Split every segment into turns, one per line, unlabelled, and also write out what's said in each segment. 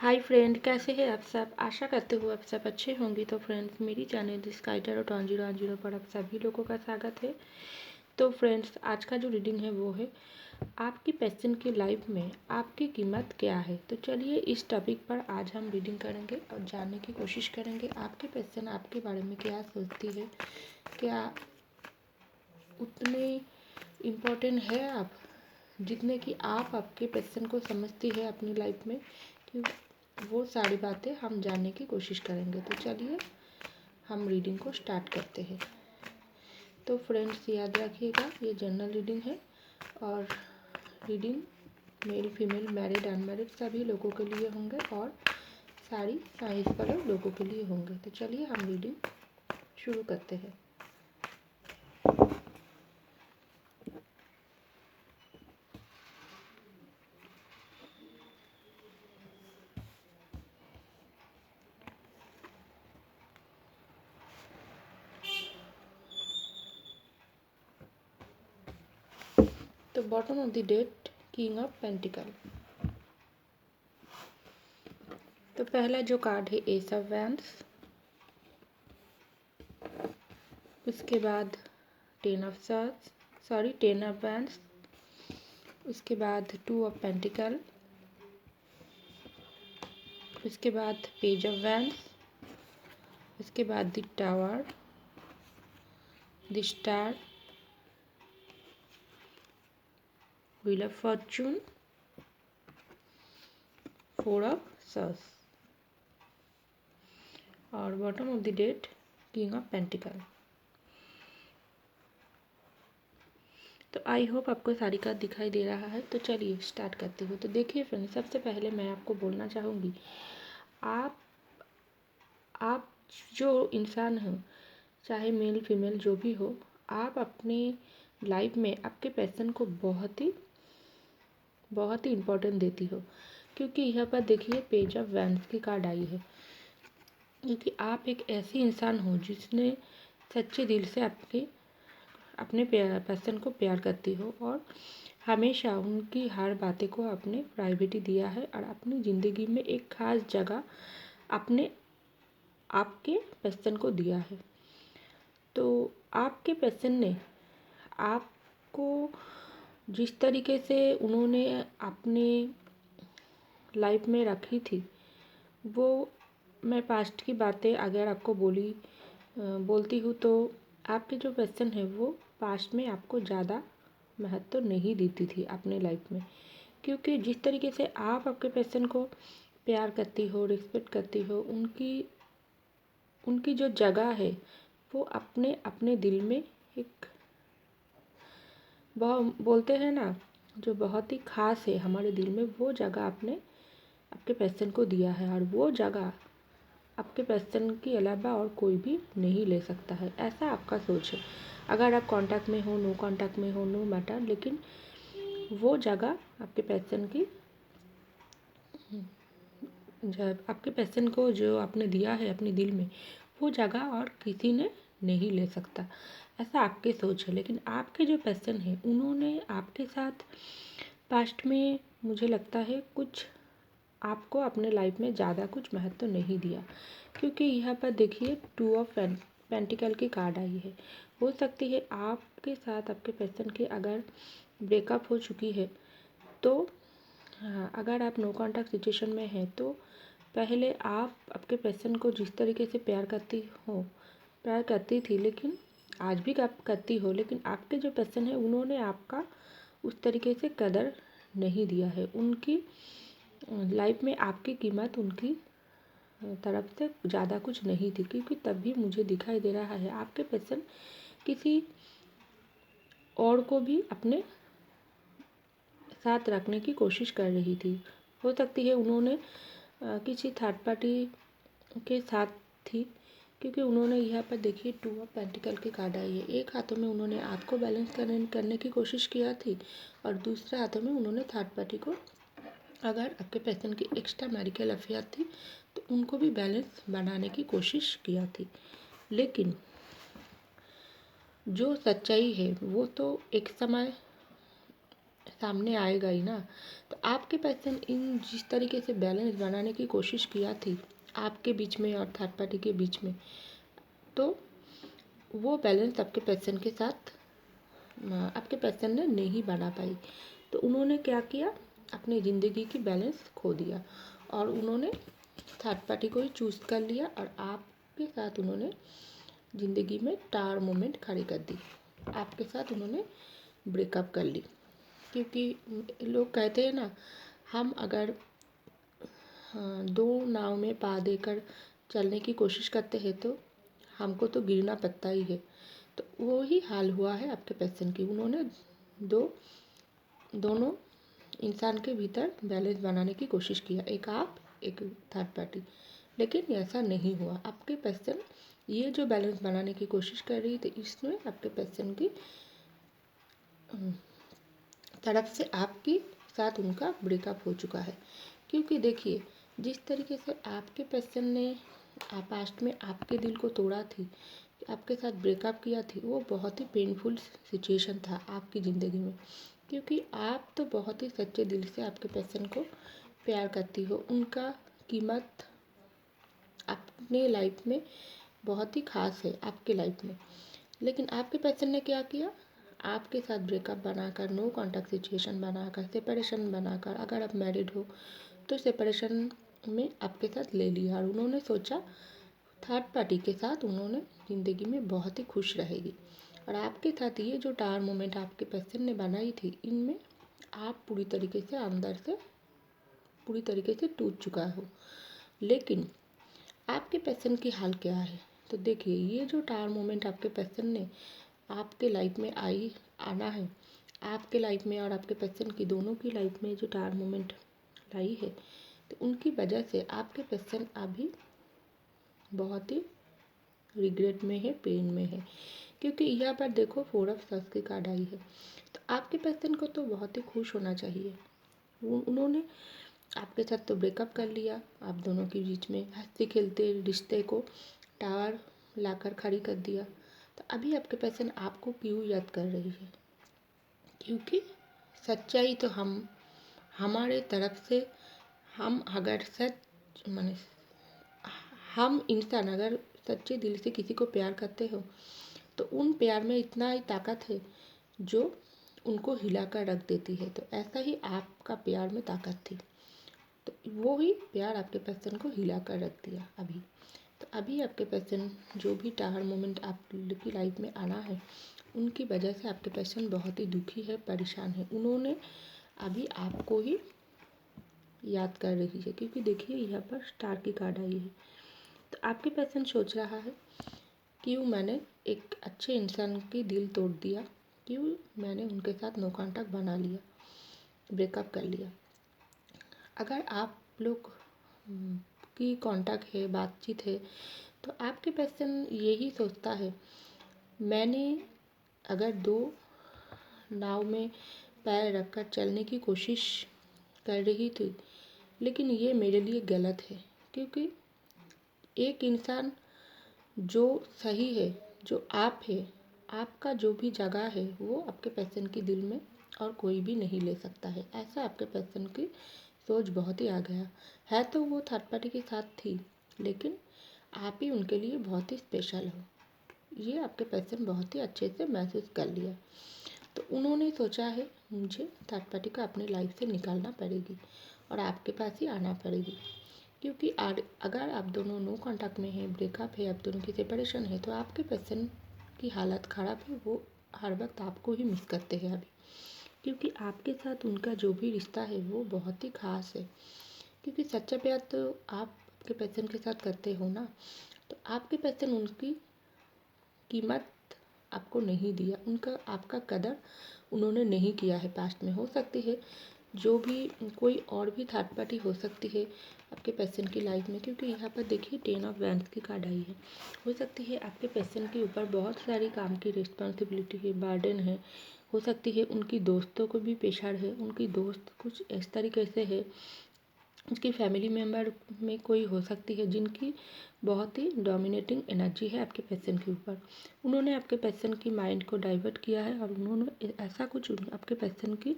Hi friend, कैसे हैं आप सब। आशा करते हो आप सब अच्छे होंगे। तो फ्रेंड्स, मेरी चैनल द स्काई टैरो 1010 पर आप सभी लोगों का स्वागत है। तो फ्रेंड्स, आज का जो रीडिंग है वो है आपकी पैशन की लाइफ में आपकी कीमत क्या है। तो चलिए इस टॉपिक पर आज हम रीडिंग करेंगे और जानने की कोशिश करेंगे आपकी पैशन आपके बारे में क्या सोचती है। क्या उतने इम्पोर्टेंट है आप जितने कि आप आपके पैशन को समझती है अपनी लाइफ में, कि वो सारी बातें हम जानने की कोशिश करेंगे। तो चलिए हम रीडिंग को स्टार्ट करते हैं। तो फ्रेंड्स, याद रखिएगा ये जनरल रीडिंग है और reading male female married unmarried सभी लोगों के लिए होंगे और सारी साइंस वाले लोगों के लिए होंगे। तो चलिए हम रीडिंग शुरू करते हैं। तो bottom of the date, king of pentacle. तो पहला जो कार्ड है एस ऑफ वैंड्स, उसके बाद टेन ऑफ वैंड्स, उसके बाद टू ऑफ पेंटिकल, उसके बाद पेज ऑफ वैंड्स, उसके बाद the tower, the star, wheel of fortune, four of swords और bottom of the date king of pentacle. तो आई होप आपको सारी कार्ड दिखाई दे रहा है। तो चलिए स्टार्ट करती हूँ। तो देखिए फ्रेंड्स, सबसे पहले मैं आपको बोलना चाहूँगी, आप आप जो इंसान हो, चाहे मेल फीमेल जो भी हो, आप अपने लाइफ में आपके पैशन को बहुत ही इम्पोर्टेंट देती हो। क्योंकि यहाँ पर देखिए पेज ऑफ वैंड्स की कार्ड आई है। क्योंकि आप एक ऐसी इंसान हो जिसने सच्चे दिल से अपने पैशन को प्यार करती हो और हमेशा उनकी हर बातें को आपने प्राइवेटी दिया है और अपनी ज़िंदगी में एक ख़ास जगह अपने आपके पैशन को दिया है। तो आपके पैशन ने आपको जिस तरीके से उन्होंने अपने लाइफ में रखी थी, वो मैं पास्ट की बातें अगर आपको बोलती हूँ तो आपके जो पैशन है वो पास्ट में आपको ज़्यादा महत्व नहीं देती थी अपने लाइफ में। क्योंकि जिस तरीके से आप आपके पैशन को प्यार करती हो, रिस्पेक्ट करती हो, उनकी जो जगह है वो अपने अपने दिल में एक बोलते हैं ना, जो बहुत ही ख़ास है हमारे दिल में, वो जगह आपने आपके पैशन को दिया है और वो जगह आपके पैशन के अलावा और कोई भी नहीं ले सकता है। ऐसा आपका सोच है। अगर आप कांटेक्ट में हो, नो कांटेक्ट में हो, नो मैटर, लेकिन वो जगह आपके पैशन की, जब आपके पैशन को जो आपने दिया है अपने दिल में, वो जगह और किसी ने नहीं ले सकता। ऐसा आपकी सोच है। लेकिन आपके जो पैशन है उन्होंने आपके साथ पास्ट में, मुझे लगता है, कुछ आपको अपने लाइफ में ज़्यादा कुछ महत्व नहीं दिया। क्योंकि यहाँ पर देखिए टू ऑफ पेंटिकल की कार्ड आई है। हो सकती है आपके साथ आपके पैशन की अगर ब्रेकअप हो चुकी है, तो हाँ, अगर आप नो कॉन्टैक्ट सिचुएशन में हैं तो पहले आप आपके पैशन को जिस तरीके से प्यार करती थी, लेकिन आज भी आप करती हो, लेकिन आपके जो पैशन है उन्होंने आपका उस तरीके से कदर नहीं दिया है। उनकी लाइफ में आपकी कीमत उनकी तरफ से ज़्यादा कुछ नहीं थी। क्योंकि तब भी मुझे दिखाई दे रहा है आपके पैशन किसी और को भी अपने साथ रखने की कोशिश कर रही थी। हो सकती है उन्होंने किसी थर्ड पार्टी के साथ थी। क्योंकि उन्होंने यहाँ पर देखिए टू ऑफ पेंटिकल की कार्ड आई है। एक हाथों में उन्होंने आपको बैलेंस करने की कोशिश किया थी और दूसरे हाथों में उन्होंने थर्ड पार्टी को, अगर आपके पैशन की एक्स्ट्रा मैरिटल अफेयर थी तो उनको भी बैलेंस बनाने की कोशिश किया थी। लेकिन जो सच्चाई है वो तो एक समय सामने आएगा ही ना। तो आपके पर्सन इन जिस तरीके से बैलेंस बनाने की कोशिश किया थी आपके बीच में और थर्ड पार्टी के बीच में, तो वो बैलेंस आपके पर्सन के साथ आपके पर्सन ने नहीं बना पाई। तो उन्होंने क्या किया, अपनी ज़िंदगी की बैलेंस खो दिया और उन्होंने थर्ड पार्टी को ही चूज़ कर लिया और आपके साथ उन्होंने ज़िंदगी में टार मोमेंट खड़ी कर दी। आपके साथ उन्होंने ब्रेकअप कर ली। क्योंकि लोग कहते हैं ना, हम अगर दो नाव में पा देकर चलने की कोशिश करते हैं तो हमको तो गिरना पड़ता ही है। तो वो ही हाल हुआ है आपके पर्सन की। उन्होंने दोनों इंसान के भीतर बैलेंस बनाने की कोशिश किया, एक आप एक थर्ड पार्टी, लेकिन ऐसा नहीं हुआ। आपके पर्सन ये जो बैलेंस बनाने की कोशिश कर रही थी, इसमें आपके पर्सन की तरफ से आपके साथ उनका ब्रेकअप हो चुका है। क्योंकि देखिए, जिस तरीके से आपके पर्सन ने पास्ट में आपके दिल को तोड़ा थी, आपके साथ ब्रेकअप किया थी, वो बहुत ही पेनफुल सिचुएशन था आपकी ज़िंदगी में। क्योंकि आप तो बहुत ही सच्चे दिल से आपके पर्सन को प्यार करती हो, उनका कीमत अपने लाइफ में बहुत ही ख़ास है आपके लाइफ में। लेकिन आपके पर्सन ने क्या किया, आपके साथ ब्रेकअप बनाकर, नो कॉन्टैक्ट सिचुएशन बनाकर, सेपरेशन बनाकर, अगर आप मैरिड हो तो सेपरेशन में आपके साथ ले लिया और उन्होंने सोचा थर्ड पार्टी के साथ उन्होंने ज़िंदगी में बहुत ही खुश रहेगी। और आपके साथ ये जो टार मोमेंट आपके पर्सन ने बनाई थी, इनमें आप पूरी तरीके से अंदर से पूरी तरीके से टूट चुका हो। लेकिन आपके पर्सन की हाल क्या है, तो देखिए, ये जो टार मोमेंट आपके पर्सन ने आपके लाइफ में आना है, आपके लाइफ में और आपके पर्सन की दोनों की लाइफ में जो टार मोमेंट लाई है, तो उनकी वजह से आपके पर्सन अभी बहुत ही रिग्रेट में है, पेन में है। क्योंकि यहाँ पर देखो, 4 ऑफ सॉर्ड्स की कार्ड आई है। तो आपके पर्सन को तो बहुत ही खुश होना चाहिए। उन्होंने आपके साथ तो ब्रेकअप कर लिया, आप दोनों के बीच में हंसते खेलते रिश्ते को टार लाकर खड़ी कर दिया। तो अभी आपके पर्सन आपको क्यों याद कर रही है? क्योंकि सच्चाई तो हमारे तरफ से, हम अगर सच माने हम इंसान अगर सच्चे दिल से किसी को प्यार करते हो तो उन प्यार में इतना ही ताकत है जो उनको हिला कर रख देती है। तो ऐसा ही आपका प्यार में ताकत थी, तो वो ही प्यार आपके पर्सन को हिला कर रख दिया अभी। तो अभी आपके पर्सन जो भी टावर मोमेंट आपकी लाइफ में आना है, उनकी वजह से आपके पर्सन बहुत ही दुखी है, परेशान है। उन्होंने अभी आपको ही याद कर रही है। क्योंकि देखिए, यहाँ पर स्टार की कार्ड आई है। तो आपके पर्सन सोच रहा है, क्यों मैंने एक अच्छे इंसान की दिल तोड़ दिया, क्यों मैंने उनके साथ नो कॉन्टैक्ट बना लिया, ब्रेकअप कर लिया। अगर आप लोग की कांटेक्ट है, बातचीत है, तो आपके पर्सन यही सोचता है, मैंने अगर दो नाव में पैर रखकर चलने की कोशिश कर रही थी, लेकिन ये मेरे लिए गलत है। क्योंकि एक इंसान जो सही है, जो आप है, आपका जो भी जगह है, वो आपके पर्सन की दिल में और कोई भी नहीं ले सकता है। ऐसा आपके पर्सन की सोच बहुत ही आ गया है। तो वो थर्ड पार्टी के साथ थी, लेकिन आप ही उनके लिए बहुत ही स्पेशल हो, ये आपके पर्सन बहुत ही अच्छे से महसूस कर लिया। तो उन्होंने सोचा है, मुझे थर्ड पार्टी को अपनी लाइफ से निकालना पड़ेगी और आपके पास ही आना पड़ेगी। क्योंकि अगर आप दोनों नो कॉन्टैक्ट में हैं, ब्रेकअप है, आप दोनों की सेपरेशन है, तो आपके पर्सन की हालत ख़राब है। वो हर वक्त आपको ही मिस करते हैं अभी। क्योंकि आपके साथ उनका जो भी रिश्ता है वो बहुत ही ख़ास है। क्योंकि सच्चा प्यार तो आप आपके पर्सन के साथ करते हो ना। तो आपके पर्सन उनकी कीमत आपको नहीं दिया, उनका आपका कदर उन्होंने नहीं किया है पास्ट में। हो सकती है जो भी कोई और भी थर्ड पार्टी हो सकती है आपके पर्सन की लाइफ में। क्योंकि यहाँ पर देखिए 10 ऑफ वैंड्स की कार्ड आई है। हो सकती है आपके पर्सन के ऊपर बहुत सारी काम की रिस्पॉन्सिबिलिटी है, बर्डन है। हो सकती है उनकी दोस्तों को भी प्रेशर है, उनकी दोस्त कुछ इस तरीके से है उसकी फैमिली मेम्बर में कोई हो सकती है जिनकी बहुत ही डोमिनेटिंग एनर्जी है आपके पर्सन के ऊपर। उन्होंने आपके पर्सन की माइंड को डाइवर्ट किया है और उन्होंने ऐसा कुछ आपके पर्सन की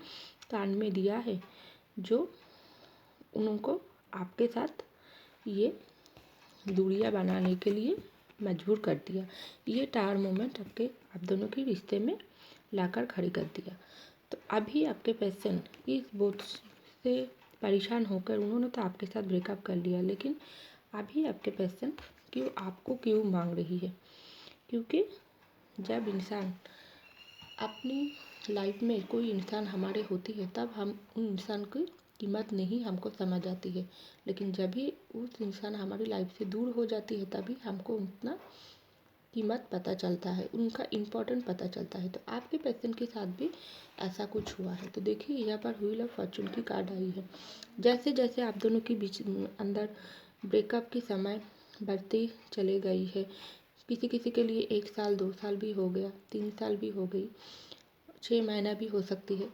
कान में दिया है जो उनको आपके साथ ये दूरियां बनाने के लिए मजबूर कर दिया। ये टावर मोमेंट आप दोनों के रिश्ते में लाकर खड़ी कर दिया। तो अभी आपके पर्सन इस बोझ से परेशान होकर उन्होंने तो आपके साथ ब्रेकअप कर लिया, लेकिन अभी आपके पर्सन क्यों मांग रही है? क्योंकि जब इंसान अपनी लाइफ में कोई इंसान हमारे होती है तब हम उन इंसान की कीमत नहीं हमको समझ आती है, लेकिन जब भी उस इंसान हमारी लाइफ से दूर हो जाती है तभी हमको उतना कीमत पता चलता है, उनका इम्पोर्टेंट पता चलता है। तो आपके पर्सन के साथ भी ऐसा कुछ हुआ है। तो देखिए यहाँ पर व्हील ऑफ फॉर्चून की कार्ड आई है। जैसे जैसे आप दोनों के बीच अंदर ब्रेकअप की समय बढ़ती चली गई है, किसी किसी के लिए 1 साल 2 साल भी हो गया, 3 साल भी हो गई, 6 महीना भी हो सकती है।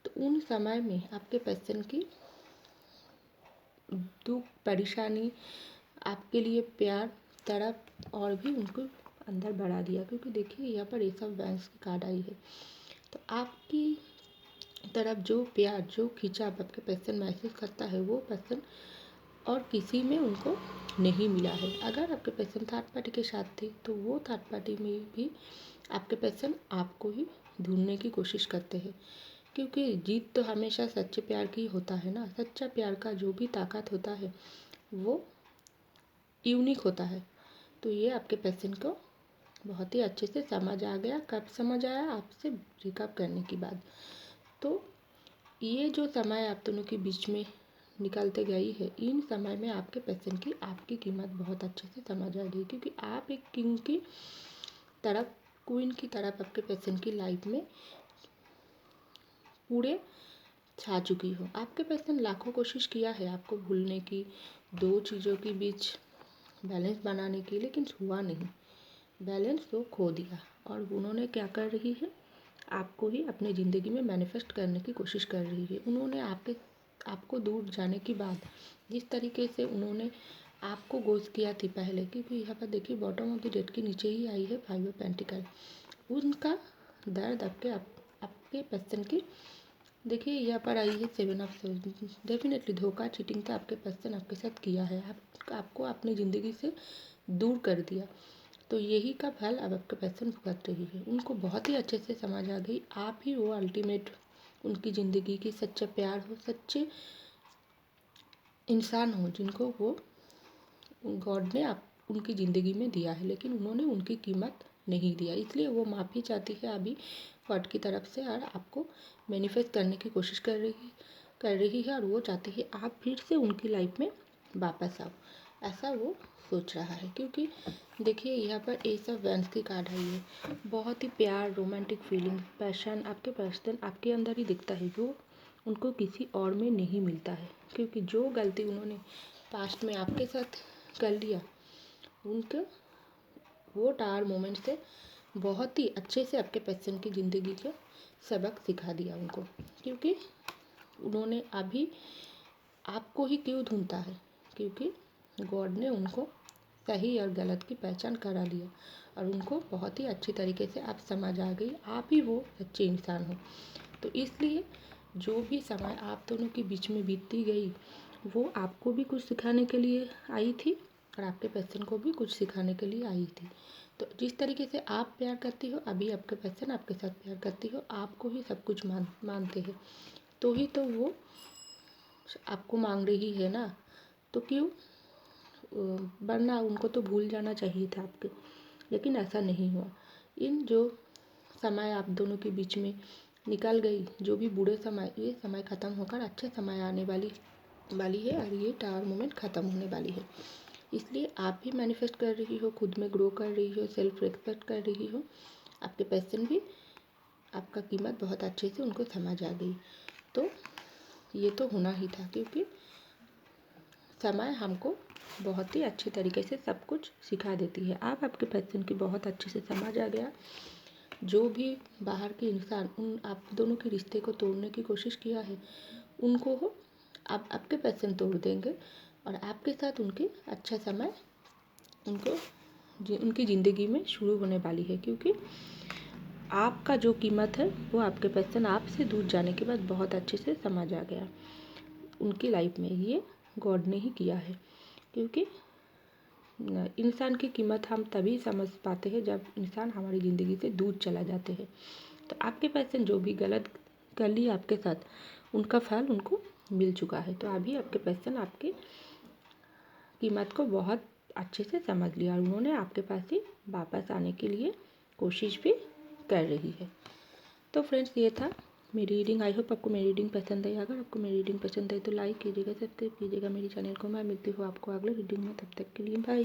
तो उन समय में आपके पर्सन की दुख परेशानी आपके लिए प्यार तड़प और भी उनको अंदर बढ़ा दिया, क्योंकि देखिए यहाँ पर एस ऑफ वैंड्स की कार्ड आई है। तो आपकी तरफ जो प्यार जो खिंचाव आपके पर्सन महसूस करता है वो पर्सन और किसी में उनको नहीं मिला है। अगर आपके पर्सन थर्ड पार्टी के साथ थे तो वो थर्ड पार्टी में भी आपके पर्सन आपको ही ढूंढने की कोशिश करते हैं, क्योंकि जीत तो हमेशा सच्चे प्यार की होता है ना। सच्चा प्यार का जो भी ताकत होता है वो यूनिक होता है। तो ये आपके पर्सन को बहुत ही अच्छे से समझ आ गया। कब समझ आया? आपसे ब्रेकअप करने के बाद। तो ये जो समय आप दोनों के बीच में निकलते गई है, इन समय में आपके पर्सन की आपकी कीमत बहुत अच्छे से समझ आ गई, क्योंकि आप एक किंग की तरफ क्वीन की तरफ आपके पर्सन की लाइफ में पूरे छा चुकी हो। आपके पर्सन लाखों कोशिश किया है आपको भूलने की, दो चीज़ों के बीच बैलेंस बनाने की, लेकिन हुआ नहीं। बैलेंस तो खो दिया और उन्होंने क्या कर रही है, आपको ही अपनी ज़िंदगी में मैनिफेस्ट करने की कोशिश कर रही है। उन्होंने आपको दूर जाने के बाद जिस तरीके से उन्होंने आपको गोस्ट किया थी पहले, क्योंकि यहाँ पर देखिए बॉटम ऑफ द डेक के नीचे ही आई है 5 ऑफ पेंटिकल। उनका दर्द आपके पर्सन की देखिए यहाँ पर आई है 7 ऑफ सोर्ड्स। डेफिनेटली धोखा चीटिंग तो आपके पर्सन आपके साथ किया है, आपको अपनी ज़िंदगी से दूर कर दिया। तो यही का फल अब आपके पर्सन भुगत रही है। उनको बहुत ही अच्छे से समझ आ गई आप ही वो अल्टीमेट उनकी ज़िंदगी की सच्चा प्यार हो, सच्चे इंसान हो जिनको वो गॉड ने आप उनकी ज़िंदगी में दिया है, लेकिन उन्होंने उनकी कीमत नहीं दिया। इसलिए वो माफ़ी चाहती है अभी गॉड की तरफ से और आपको मैनिफेस्ट करने की कोशिश कर रही है और वो चाहती है आप फिर से उनकी लाइफ में वापस आओ। ऐसा वो सोच रहा है, क्योंकि देखिए यहाँ पर एस ऑफ वैंड्स की कार्ड आई है। बहुत ही प्यार, रोमांटिक फीलिंग, पैशन आपके पर्सन आपके अंदर ही दिखता है जो उनको किसी और में नहीं मिलता है, क्योंकि जो गलती उन्होंने पास्ट में आपके साथ कर लिया उनके वो टावर मोमेंट से बहुत ही अच्छे से आपके पर्सन की ज़िंदगी का सबक सिखा दिया उनको, क्योंकि उन्होंने अभी आपको ही क्यों ढूंढता है, क्योंकि गॉड ने उनको सही और गलत की पहचान करा दिया और उनको बहुत ही अच्छी तरीके से आप समझ आ गई आप ही वो सच्चे इंसान हो। तो इसलिए जो भी समय आप दोनों के बीच में बीतती गई वो आपको भी कुछ सिखाने के लिए आई थी और आपके पर्सन को भी कुछ सिखाने के लिए आई थी। तो जिस तरीके से आप प्यार करती हो अभी आपके पर्सन आपके साथ प्यार करती हो, आपको ही सब कुछ मानते हैं, तो ही तो वो आपको मांग रही है ना। तो क्यों, वरना उनको तो भूल जाना चाहिए था आपके, लेकिन ऐसा नहीं हुआ। इन जो समय आप दोनों के बीच में निकल गई, जो भी बुरे समय, ये समय ख़त्म होकर अच्छे समय आने वाली है और ये टावर मोमेंट ख़त्म होने वाली है। इसलिए आप भी मैनिफेस्ट कर रही हो, खुद में ग्रो कर रही हो, सेल्फ रिस्पेक्ट कर रही हो। आपके पर्सन भी आपका कीमत बहुत अच्छे से उनको समझ आ गई। तो ये तो होना ही था, क्योंकि समय हमको बहुत ही अच्छे तरीके से सब कुछ सिखा देती है। आप आपके पर्सन की बहुत अच्छे से समझ आ गया। जो भी बाहर के इंसान उन आप दोनों के रिश्ते को तोड़ने की कोशिश किया है उनको हो आप आपके पैशन तोड़ देंगे और आपके साथ उनकी अच्छा समय उनको उनकी ज़िंदगी में शुरू होने वाली है, क्योंकि आपका जो कीमत है वो आपके पैशन आपसे दूर जाने के बाद बहुत अच्छे से समझ आ गया उनकी लाइफ में। ये गॉड ने ही किया है, क्योंकि इंसान की कीमत हम तभी समझ पाते हैं जब इंसान हमारी ज़िंदगी से दूर चला जाते हैं। तो आपके पैशन जो भी गलत कर लिए आपके साथ, उनका फल उनको मिल चुका है। तो अभी आपके पैशन आपकी कीमत को बहुत अच्छे से समझ लिया और उन्होंने आपके पास ही वापस आने के लिए कोशिश भी कर रही है। तो फ्रेंड्स, ये था मेरी रीडिंग। आई होप आपको मेरी रीडिंग पसंद आई। अगर आपको मेरी रीडिंग पसंद आई तो लाइक कीजिएगा, सब्सक्राइब कीजिएगा मेरी चैनल को। मैं मिलती हूँ आपको अगले रीडिंग में, तब तक के लिए बाय।